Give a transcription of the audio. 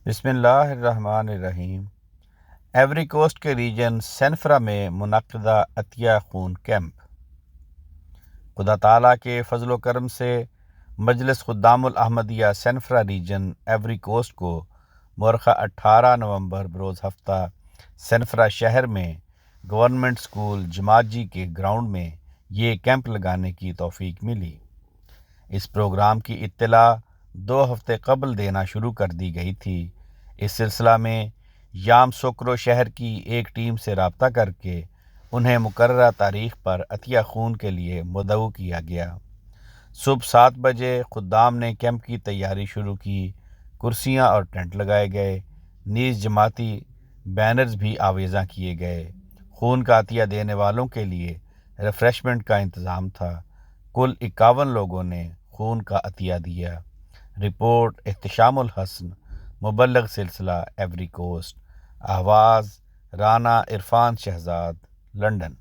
بسم اللہ الرحمن الرحیم۔ ایوری کوسٹ کے ریجن سینفرا میں منعقدہ عطیہ خون کیمپ۔ خدا تعالیٰ کے فضل و کرم سے مجلس خدام الاحمدیہ سینفرا ریجن ایوری کوسٹ کو مورخہ 18 نومبر بروز ہفتہ سینفرا شہر میں گورنمنٹ اسکول جماجی کے گراؤنڈ میں یہ کیمپ لگانے کی توفیق ملی۔ اس پروگرام کی اطلاع 2 ہفتے قبل دینا شروع کر دی گئی تھی۔ اس سلسلہ میں یام سوکرو شہر کی ایک ٹیم سے رابطہ کر کے انہیں مقررہ تاریخ پر عطیہ خون کے لیے مدعو کیا گیا۔ صبح 7 بجے خدام نے کیمپ کی تیاری شروع کی۔ کرسیاں اور ٹینٹ لگائے گئے، نیز جماعتی بینرز بھی آویزاں کیے گئے۔ خون کا عطیہ دینے والوں کے لیے ریفریشمنٹ کا انتظام تھا۔ کل 51 لوگوں نے خون کا عطیہ دیا۔ رپورٹ احتشام الحسن، مبلغ سلسلہ ایوری کوسٹ۔ آواز رانا عرفان شہزاد، لنڈن۔